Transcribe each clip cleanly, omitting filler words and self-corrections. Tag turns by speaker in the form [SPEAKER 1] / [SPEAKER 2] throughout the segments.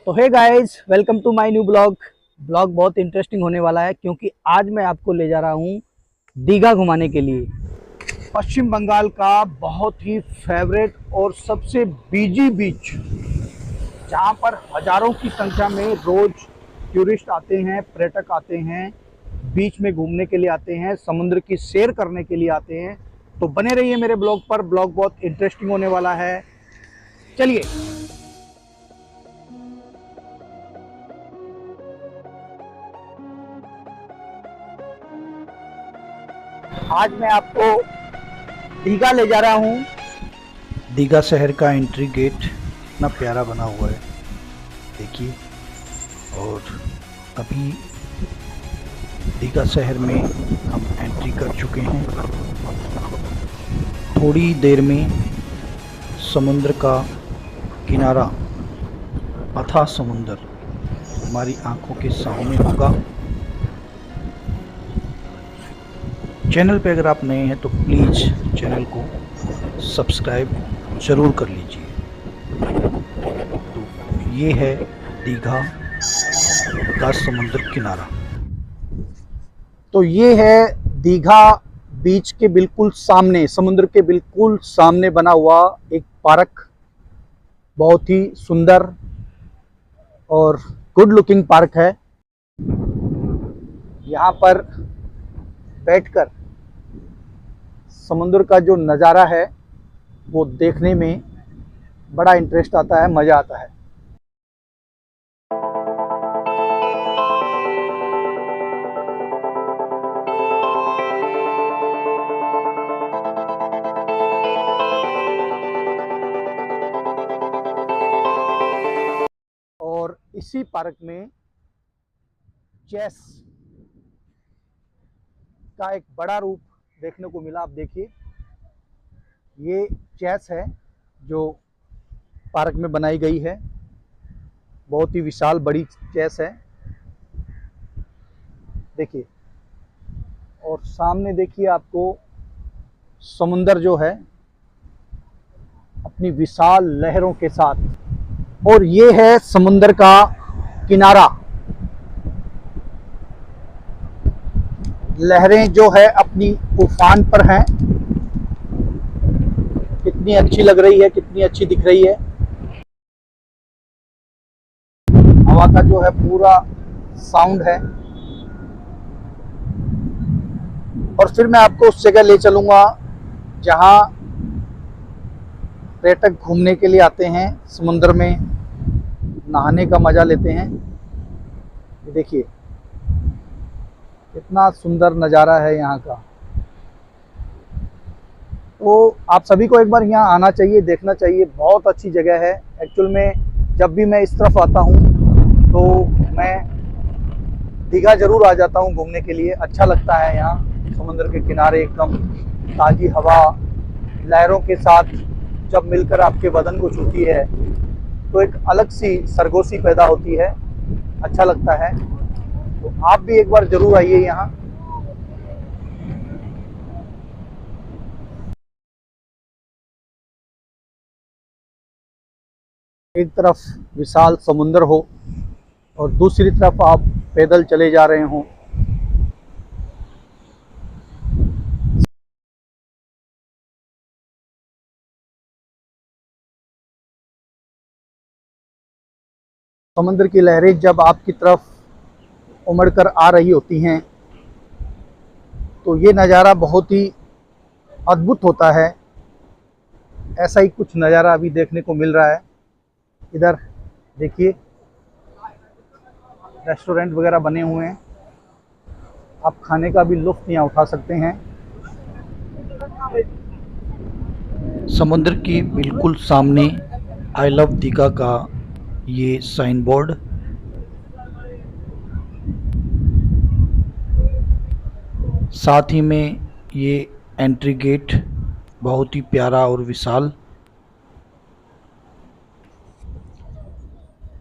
[SPEAKER 1] तो hey guys, welcome to my new blog. Blog बहुत interesting होने वाला है क्योंकि आज मैं आपको ले जा रहा हूँ दीघा घुमाने के लिए। पश्चिम बंगाल का बहुत ही फेवरेट और सबसे बिजी बीच, जहाँ पर हजारों की संख्या में रोज टूरिस्ट आते हैं, पर्यटक आते हैं, बीच में घूमने के लिए आते हैं, समुद्र की सैर करने के लिए आते हैं। तो बने रहिए मेरे ब्लॉग पर, ब्लॉग बहुत इंटरेस्टिंग होने वाला है। चलिए। आज मैं आपको दीघा ले जा रहा हूँ। दीघा शहर का एंट्री गेट इतना प्यारा बना हुआ है, देखिए। और अभी दीघा शहर में हम एंट्री कर चुके हैं। थोड़ी देर में समुद्र का किनारा, अथाह समुद्र हमारी आंखों के सामने होगा। चैनल पे अगर आप नए हैं तो प्लीज़ चैनल को सब्सक्राइब ज़रूर कर लीजिए। तो ये है दीघा का समुद्र किनारा। तो ये है दीघा बीच के बिल्कुल सामने, समुद्र के बिल्कुल सामने बना हुआ एक पार्क। बहुत ही सुंदर और गुड लुकिंग पार्क है। यहाँ पर बैठकर समुद्र का जो नज़ारा है वो देखने में बड़ा इंटरेस्ट आता है, मज़ा आता है। और इसी पार्क में चेस का एक बड़ा रूप देखने को मिला। आप देखिए, ये चेस है जो पार्क में बनाई गई है। बहुत ही विशाल बड़ी चेस है, देखिए। और सामने देखिए आपको समुंदर जो है अपनी विशाल लहरों के साथ। और ये है समुंदर का किनारा। लहरें जो है अपनी उफान पर हैं। कितनी अच्छी लग रही है, कितनी अच्छी दिख रही है। हवा का जो है पूरा साउंड है। और फिर मैं आपको उस जगह ले चलूँगा जहाँ पर्यटक घूमने के लिए आते हैं, समुद्र में नहाने का मज़ा लेते हैं। ये देखिए कितना सुंदर नज़ारा है यहाँ का। तो आप सभी को एक बार यहाँ आना चाहिए, देखना चाहिए। बहुत अच्छी जगह है। एक्चुअल में जब भी मैं इस तरफ आता हूँ तो मैं दीघा ज़रूर आ जाता हूँ घूमने के लिए। अच्छा लगता है यहाँ समुद्र के किनारे, एकदम ताज़ी हवा लहरों के साथ जब मिलकर आपके बदन को छूती है तो एक अलग सी सरगोशी पैदा होती है, अच्छा लगता है। तो आप भी एक बार ज़रूर आइए यहाँ। एक तरफ विशाल समुंदर हो और दूसरी तरफ आप पैदल चले जा रहे हों। समुद्र की लहरें जब आपकी तरफ उमड़ कर आ रही होती हैं तो ये नज़ारा बहुत ही अद्भुत होता है। ऐसा ही कुछ नज़ारा अभी देखने को मिल रहा है। इधर देखिए रेस्टोरेंट वगैरह बने हुए हैं, आप खाने का भी लुत्फ़ यहाँ उठा सकते हैं। समुद्र के बिल्कुल सामने आई लव दीघा का ये साइन बोर्ड। साथ ही में ये एंट्री गेट बहुत ही प्यारा और विशाल।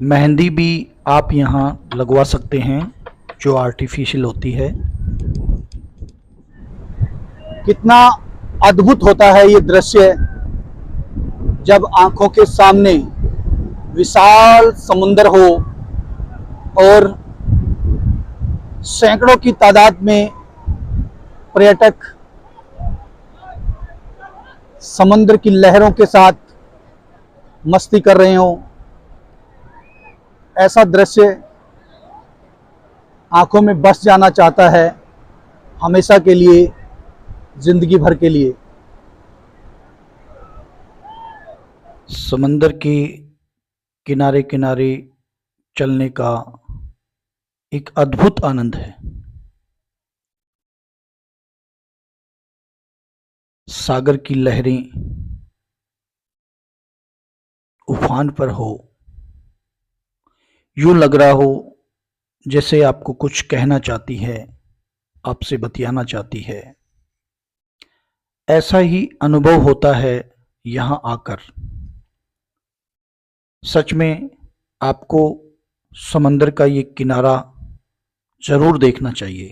[SPEAKER 1] मेहंदी भी आप यहाँ लगवा सकते हैं जो आर्टिफिशियल होती है। कितना अद्भुत होता है ये दृश्य जब आंखों के सामने विशाल समुंदर हो और सैकड़ों की तादाद में पर्यटक समुद्र की लहरों के साथ मस्ती कर रहे हों, ऐसा दृश्य आंखों में बस जाना चाहता है हमेशा के लिए, जिंदगी भर के लिए। समंदर के किनारे किनारे चलने का एक अद्भुत आनंद है। सागर की लहरें उफान पर हो, यूं लग रहा हो जैसे आपको कुछ कहना चाहती है, आपसे बतियाना चाहती है। ऐसा ही अनुभव होता है यहां आकर। सच में आपको समंदर का ये किनारा जरूर देखना चाहिए।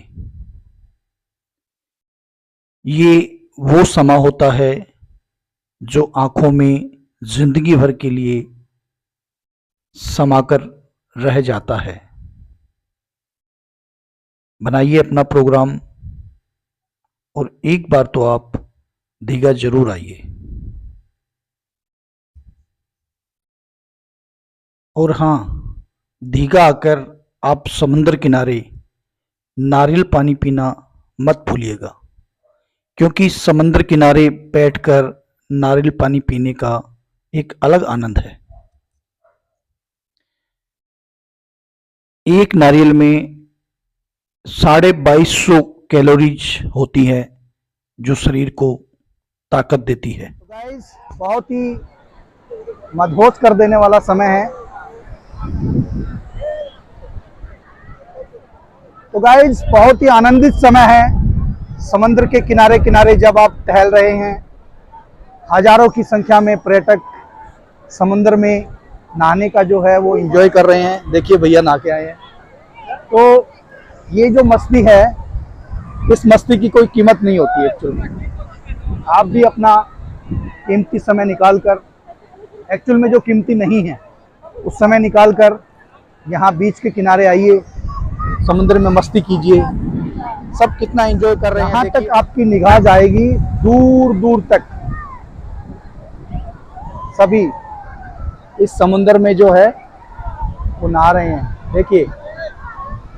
[SPEAKER 1] ये वो समा होता है जो आंखों में जिंदगी भर के लिए समाकर रह जाता है। बनाइए अपना प्रोग्राम और एक बार तो आप दीघा जरूर आइए। और हाँ, दीघा आकर आप समुद्र किनारे नारियल पानी पीना मत भूलिएगा, क्योंकि समुद्र किनारे बैठकर नारियल पानी पीने का एक अलग आनंद है। एक नारियल में 2250 कैलोरीज होती है जो शरीर को ताकत देती है। तो गाइस, बहुत ही मदहोश कर देने वाला समय है। तो गाइस, बहुत ही आनंदित समय है। समुद्र के किनारे किनारे जब आप टहल रहे हैं, हजारों की संख्या में पर्यटक समुद्र में नहाने का जो है वो एंजॉय कर रहे हैं। देखिए भैया नहा के आए हैं। तो ये जो मस्ती है, इस मस्ती की कोई कीमत नहीं होती एक्चुअल में। आप भी अपना कीमती समय निकाल कर, एक्चुअल में जो कीमती नहीं है उस समय निकाल कर यहाँ बीच के किनारे आइए, समुद्र में मस्ती कीजिए। सब कितना एंजॉय कर रहे हैं। यहाँ तक आपकी निगाह जाएगी, दूर दूर तक सभी इस समुद्र में जो है वो नहा रहे हैं। देखिए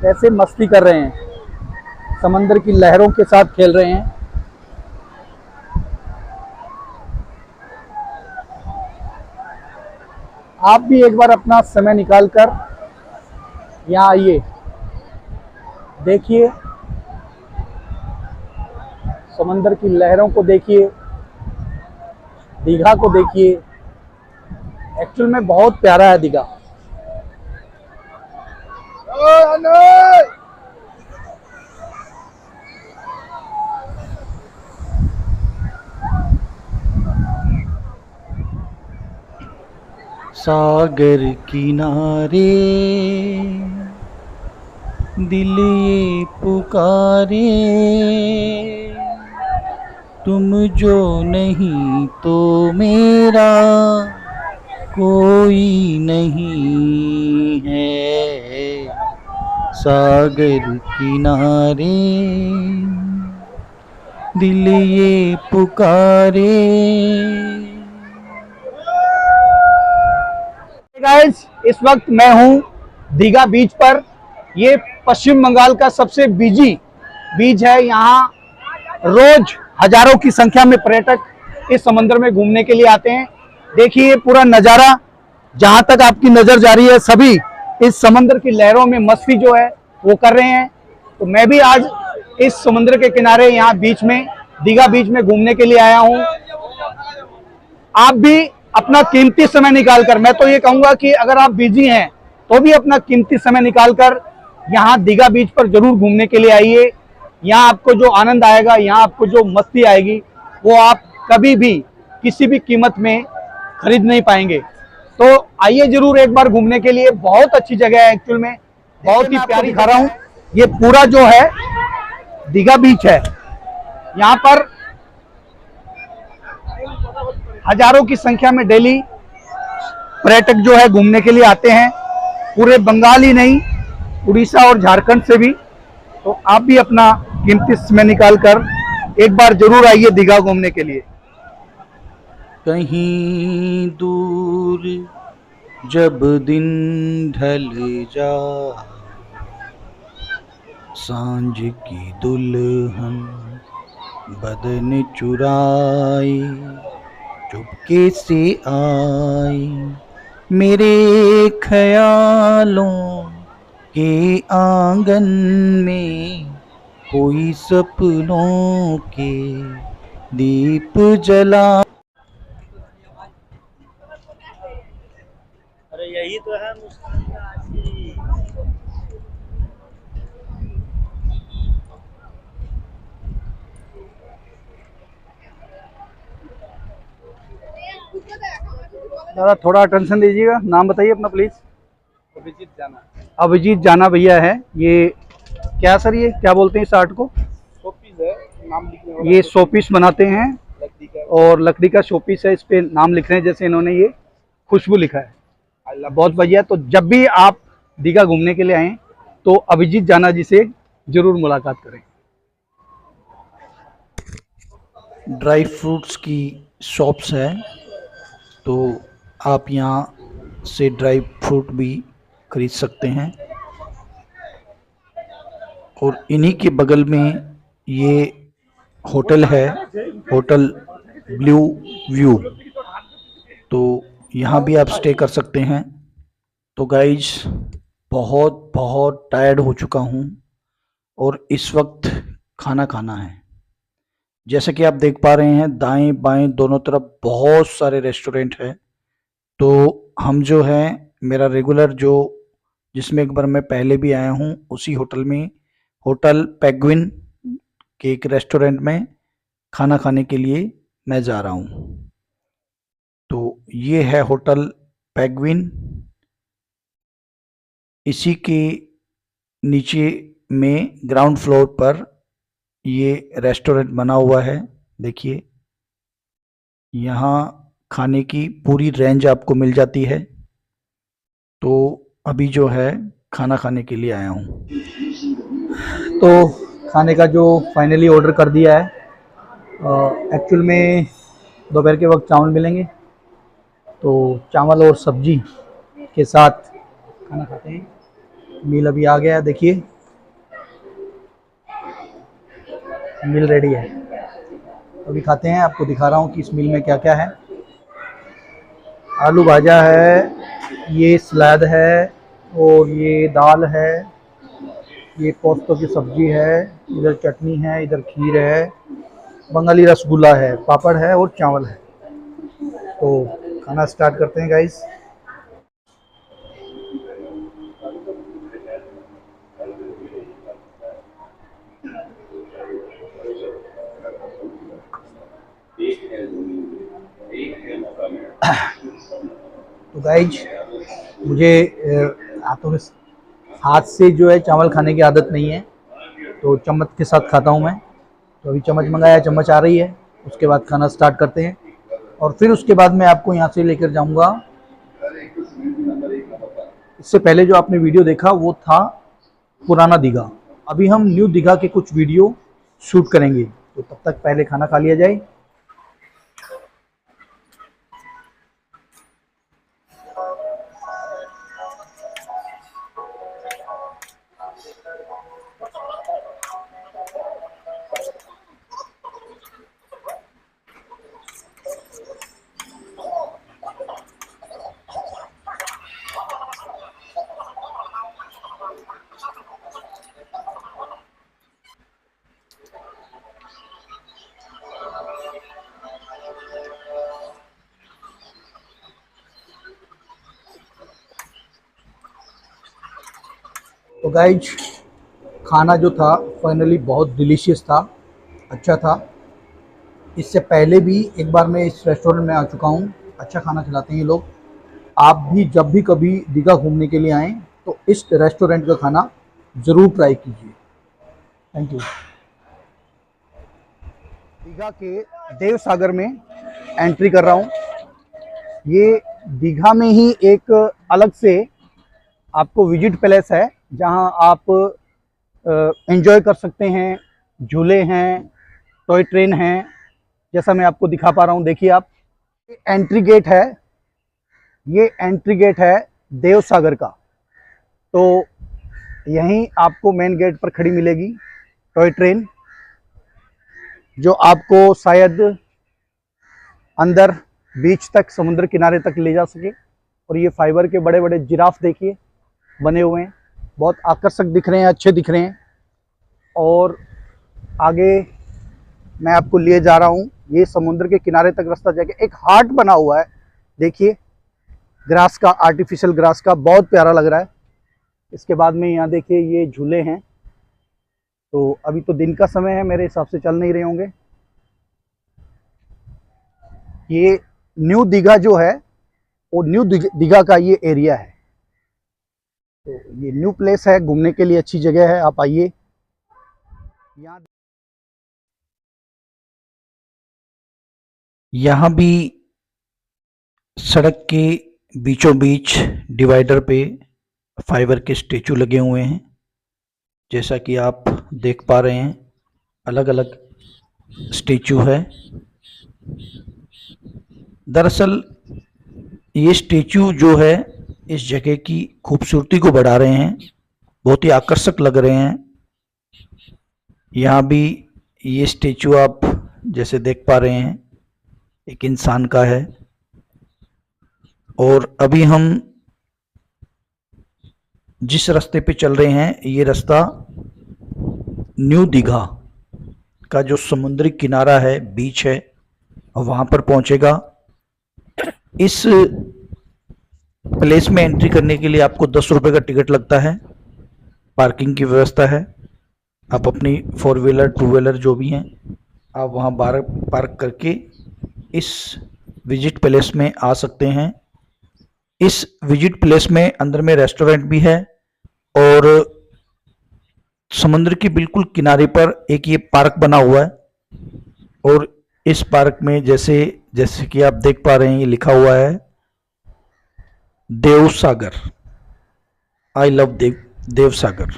[SPEAKER 1] कैसे मस्ती कर रहे हैं, समुद्र की लहरों के साथ खेल रहे हैं। आप भी एक बार अपना समय निकालकर यहाँ आइए, देखिए समुद्र की लहरों को देखिए, दीघा को देखिए। एक्चुअल में बहुत प्यारा है दीघा। सागर किनारे दिल ये पुकारे, तुम जो नहीं तो मेरा कोई नहीं है। सागर किनारे दिल ये पुकारे। गाइस, इस वक्त मैं हूँ दीघा बीच पर। ये पश्चिम बंगाल का सबसे बिजी बीच है। यहाँ रोज हजारों की संख्या में पर्यटक इस समुद्र में घूमने के लिए आते हैं। देखिए पूरा नज़ारा, जहाँ तक आपकी नज़र जा रही है, सभी इस समुद्र की लहरों में मस्ती जो है वो कर रहे हैं। तो मैं भी आज इस समुद्र के किनारे यहाँ बीच में, दीघा बीच में घूमने के लिए आया हूँ। आप भी अपना कीमती समय निकालकर, मैं तो ये कहूँगा कि अगर आप बिजी हैं तो भी अपना कीमती समय निकालकर यहाँ दीघा बीच पर जरूर घूमने के लिए आइए। यहाँ आपको जो आनंद आएगा, यहाँ आपको जो मस्ती आएगी, वो आप कभी भी किसी भी कीमत में खरीद नहीं पाएंगे। तो आइए जरूर एक बार घूमने के लिए। बहुत अच्छी जगह है एक्चुअल में, बहुत ही प्यारी दिखा रहा हूँ। ये पूरा जो है दीघा बीच है। यहाँ पर हजारों की संख्या में डेली पर्यटक जो है घूमने के लिए आते हैं, पूरे बंगाल ही नहीं, उड़ीसा और झारखंड से भी। तो आप भी अपना कीमती समय निकाल कर एक बार जरूर आइए दीघा घूमने के लिए। कहीं दूर जब दिन ढल जा, सांझ की दुल्हन बदन चुराई, चुपके से आई, मेरे ख्यालों के आंगन में कोई सपनों के दीप जला।
[SPEAKER 2] अरे यही तो है मुस्कान का आशिक।
[SPEAKER 1] दादा थोड़ा अटेंशन दीजिएगा, नाम बताइए अपना प्लीज।
[SPEAKER 2] अभिजीत जाना।
[SPEAKER 1] अभिजीत जाना भैया है ये। क्या सर ये क्या बोलते हैं इस आर्ट को?
[SPEAKER 2] शोपीस है, नाम लिखने वाला।
[SPEAKER 1] ये शोपीस बनाते हैं
[SPEAKER 2] लकड़ी का।
[SPEAKER 1] और लकड़ी का शोपीस है, इस पे नाम लिख रहे हैं, जैसे इन्होंने ये खुशबू लिखा है। बहुत बढ़िया। तो जब भी आप दीघा घूमने के लिए आए तो अभिजीत जाना जी से जरूर मुलाकात करें। ड्राई फ्रूट्स की शॉप्स है, तो आप यहाँ से ड्राई फ्रूट भी खरीद सकते हैं। और इन्हीं के बगल में ये होटल है, होटल ब्लू व्यू, तो यहाँ भी आप स्टे कर सकते हैं। तो गाइज बहुत बहुत टायर्ड हो चुका हूँ और इस वक्त खाना खाना है। जैसा कि आप देख पा रहे हैं दाएं बाएं दोनों तरफ बहुत सारे रेस्टोरेंट है। तो हम जो है मेरा रेगुलर जो जिसमें एक बार मैं पहले भी आया हूँ उसी होटल में, होटल पेंगुइन के एक रेस्टोरेंट में खाना खाने के लिए मैं जा रहा हूँ। तो ये है होटल पेंगुइन, इसी के नीचे में ग्राउंड फ्लोर पर ये रेस्टोरेंट बना हुआ है। देखिए यहाँ खाने की पूरी रेंज आपको मिल जाती है। तो अभी जो है खाना खाने के लिए आया हूँ। तो खाने का जो फाइनली ऑर्डर कर दिया है, एक्चुअल में दोपहर के वक्त चावल मिलेंगे, तो चावल और सब्जी के साथ खाना खाते हैं। मील अभी आ गया है, देखिए मील रेडी है, अभी खाते हैं। आपको दिखा रहा हूँ कि इस मील में क्या क्या है। आलू भाजा है, ये सलाद है, और ये दाल है, ये कोफ्तों की सब्जी है, इधर चटनी है, इधर खीर है, बंगाली रसगुल्ला है, पापड़ है और चावल है। तो खाना स्टार्ट करते हैं गाइस। तो गाइज मुझे हाथों में हाथ से जो है चावल खाने की आदत नहीं है, तो चम्मच के साथ खाता हूँ मैं। तो अभी चम्मच मंगाया, चम्मच आ रही है, उसके बाद खाना स्टार्ट करते हैं। और फिर उसके बाद मैं आपको यहाँ से लेकर जाऊँगा, इससे पहले जो आपने वीडियो देखा वो था पुराना दीघा, अभी हम न्यू दीघा के कुछ वीडियो शूट करेंगे। तो तब तक पहले खाना खा लिया जाए। तो गाइज खाना जो था फाइनली बहुत डिलीशियस था, अच्छा था। इससे पहले भी एक बार मैं इस रेस्टोरेंट में आ चुका हूँ, अच्छा खाना खिलाते हैं ये लोग। आप भी जब भी कभी दीघा घूमने के लिए आएँ तो इस रेस्टोरेंट का खाना ज़रूर ट्राई कीजिए। Thank you. दीघा के देव सागर में एंट्री कर रहा हूँ। ये दीघा में ही एक अलग से आपको विजिट पैलेस है, जहां आप एंजॉय कर सकते हैं। झूले हैं, टॉय ट्रेन हैं, जैसा मैं आपको दिखा पा रहा हूं। देखिए आप, एंट्री गेट है, ये एंट्री गेट है देव सागर का। तो यहीं आपको मेन गेट पर खड़ी मिलेगी टॉय ट्रेन, जो आपको शायद अंदर बीच तक, समुद्र किनारे तक ले जा सके। और ये फाइबर के बड़े बड़े जिराफ देखिए बने हुए हैं, बहुत आकर्षक दिख रहे हैं, अच्छे दिख रहे हैं। और आगे मैं आपको लिए जा रहा हूँ, ये समुद्र के किनारे तक रास्ता जाके एक हार्ट बना हुआ है। देखिए ग्रास का, आर्टिफिशियल ग्रास का, बहुत प्यारा लग रहा है। इसके बाद में यहाँ देखिए ये झूले हैं। तो अभी तो दिन का समय है, मेरे हिसाब से चल नहीं रहे होंगे। ये न्यू दीघा जो है, वो न्यू दीघा का ये एरिया है। तो ये न्यू प्लेस है, घूमने के लिए अच्छी जगह है, आप आइए। यहाँ भी सड़क के बीचों बीच डिवाइडर पे फाइबर के स्टेचू लगे हुए हैं, जैसा कि आप देख पा रहे हैं। अलग अलग स्टेचू है। दरअसल ये स्टेचू जो है इस जगह की खूबसूरती को बढ़ा रहे हैं, बहुत ही आकर्षक लग रहे हैं। यहाँ भी ये स्टेचू आप जैसे देख पा रहे हैं, एक इंसान का है। और अभी हम जिस रास्ते पे चल रहे हैं, ये रास्ता न्यू दीघा का जो समुद्री किनारा है, बीच है, वहाँ पर पहुँचेगा। इस प्लेस में एंट्री करने के लिए आपको 10 रुपये का टिकट लगता है। पार्किंग की व्यवस्था है। आप अपनी 4 व्हीलर 2 व्हीलर जो भी हैं, आप वहाँ बाहर पार्क करके इस विजिट प्लेस में आ सकते हैं। इस विजिट प्लेस में अंदर में रेस्टोरेंट भी है और समुद्र के बिल्कुल किनारे पर एक ये पार्क बना हुआ है। और इस पार्क में जैसे कि आप देख पा रहे हैं, ये लिखा हुआ है देव सागर, आई लव देव सागर,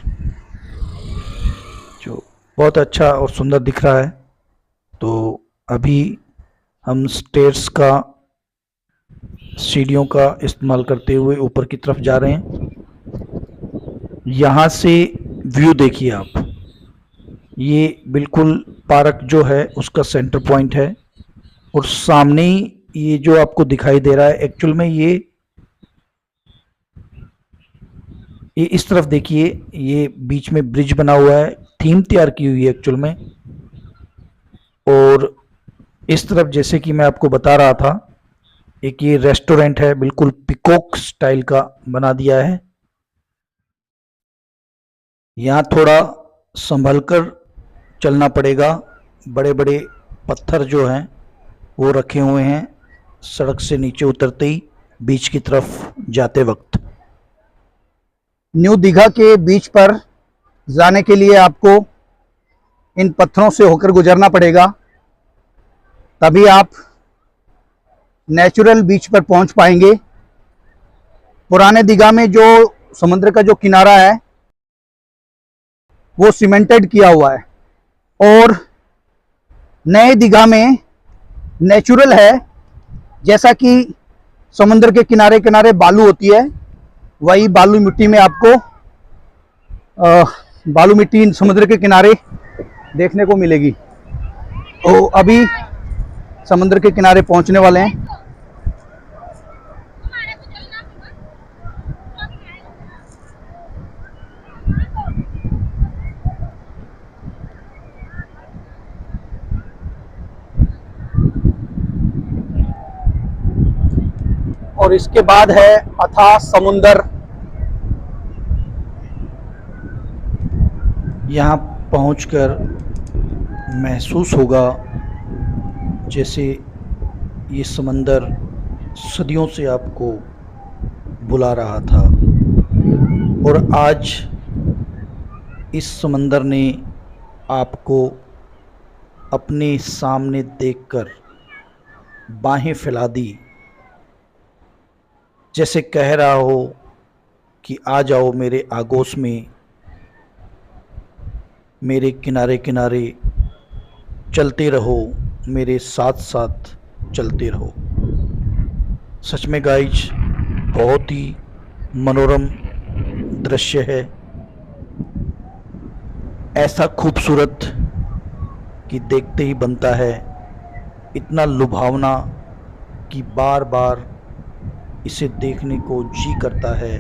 [SPEAKER 1] जो बहुत अच्छा और सुंदर दिख रहा है। तो अभी हम स्टेयर्स का, सीढ़ियों का इस्तेमाल करते हुए ऊपर की तरफ जा रहे हैं। यहाँ से व्यू देखिए आप, ये बिल्कुल पार्क जो है उसका सेंटर पॉइंट है। और सामने ही ये जो आपको दिखाई दे रहा है, एक्चुअल में ये इस तरफ देखिए, ये बीच में ब्रिज बना हुआ है, थीम तैयार की हुई है एक्चुअल में। और इस तरफ जैसे कि मैं आपको बता रहा था, एक ये रेस्टोरेंट है, बिल्कुल पिकॉक स्टाइल का बना दिया है। यहाँ थोड़ा संभल कर चलना पड़ेगा, बड़े बड़े पत्थर जो हैं वो रखे हुए हैं सड़क से नीचे उतरते ही बीच की तरफ जाते वक्त। न्यू दीघा के बीच पर जाने के लिए आपको इन पत्थरों से होकर गुजरना पड़ेगा, तभी आप नेचुरल बीच पर पहुंच पाएंगे। पुराने दीघा में जो समुद्र का जो किनारा है वो सीमेंटेड किया हुआ है, और नए दीघा में नेचुरल है। जैसा कि समुद्र के किनारे किनारे बालू होती है, वही बालू मिट्टी में आपको बालू मिट्टी समुद्र के किनारे देखने को मिलेगी। तो अभी समुद्र के किनारे पहुंचने वाले हैं। और इसके बाद है अथाह समुंदर। यहाँ पहुंचकर महसूस होगा जैसे ये समंदर सदियों से आपको बुला रहा था, और आज इस समंदर ने आपको अपने सामने देखकर बाहें फैला दी
[SPEAKER 3] जैसे कह रहा हो कि आ जाओ मेरे आगोश में, मेरे किनारे किनारे चलते रहो, मेरे साथ साथ चलते रहो। सच में गाइज बहुत ही मनोरम दृश्य है, ऐसा खूबसूरत कि देखते ही बनता है, इतना लुभावना कि बार बार इसे देखने को जी करता है,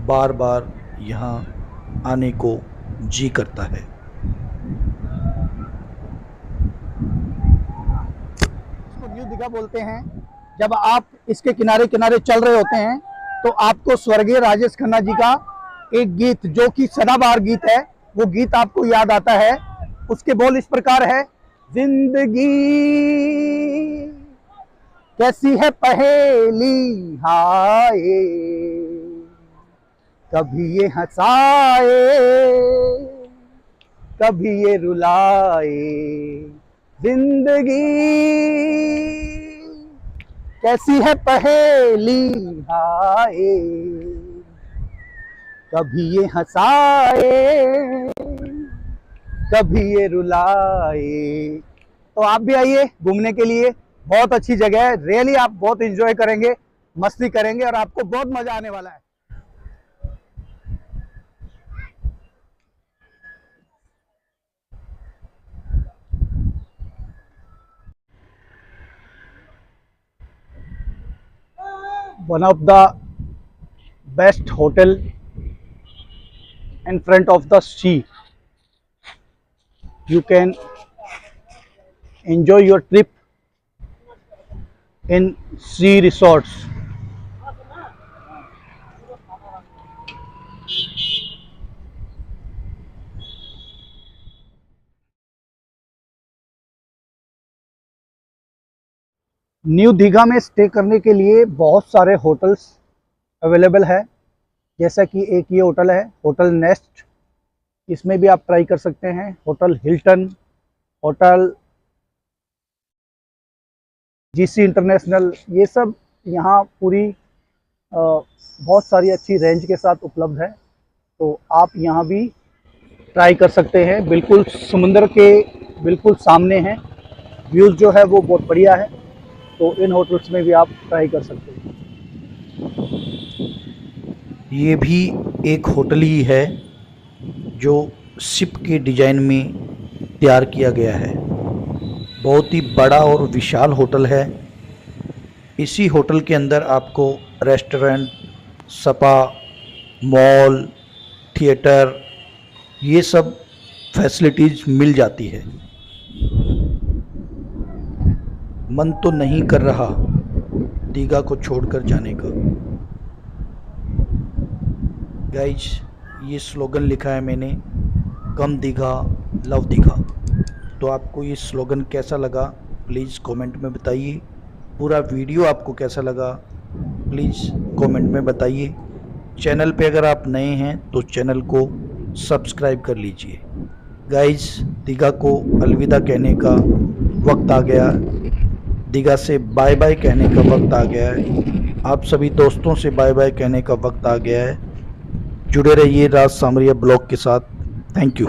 [SPEAKER 3] बार बार यहाँ आने को जी करता है।
[SPEAKER 1] इसको न्यू दीघा बोलते हैं। जब आप इसके किनारे किनारे चल रहे होते हैं तो आपको स्वर्गीय राजेश खन्ना जी का एक गीत, जो कि सदाबहार गीत है, वो गीत आपको याद आता है। उसके बोल इस प्रकार है, जिंदगी कैसी है पहेली हाय, कभी ये हंसाए कभी ये रुलाए, जिंदगी कैसी है पहेली हाय, कभी ये हंसाए कभी ये रुलाए। तो आप भी आइए घूमने के लिए, बहुत अच्छी जगह है। रियली आप बहुत एंजॉय करेंगे, मस्ती करेंगे और आपको बहुत मजा आने वाला है। One of the best hotel in front of the sea. You can enjoy your trip in sea resorts. New Digha में स्टे करने के लिए बहुत सारे होटल्स अवेलेबल है। जैसा कि एक ये होटल है, होटल नेस्ट, इसमें भी आप ट्राई कर सकते हैं। Hotel Hilton, hotel GC international, ये सब यहाँ पूरी बहुत सारी अच्छी रेंज के साथ उपलब्ध है। तो आप यहाँ भी ट्राई कर सकते हैं। बिल्कुल समुंदर के बिल्कुल सामने है, व्यूज़ जो है वो बहुत बढ़िया है। तो इन होटल्स में भी आप ट्राई कर सकते हैं।
[SPEAKER 3] ये भी एक होटल ही है जो शिप के डिज़ाइन में तैयार किया गया है। बहुत ही बड़ा और विशाल होटल है। इसी होटल के अंदर आपको रेस्टोरेंट, स्पा, मॉल, थिएटर, ये सब फैसिलिटीज़ मिल जाती है। मन तो नहीं कर रहा दीघा को छोड़कर जाने का। गाइज ये स्लोगन लिखा है मैंने, कम दीघा लव दीघा। तो आपको ये स्लोगन कैसा लगा प्लीज़ कमेंट में बताइए। पूरा वीडियो आपको कैसा लगा प्लीज़ कमेंट में बताइए। चैनल पे अगर आप नए हैं तो चैनल को सब्सक्राइब कर लीजिए। गाइज दीघा को अलविदा कहने का वक्त आ गया, दीघा से बाय बाय कहने का वक्त आ गया है। आप सभी दोस्तों से बाय बाय कहने का वक्त आ गया है। जुड़े रहिए राज सामरिया ब्लॉग के साथ। Thank you.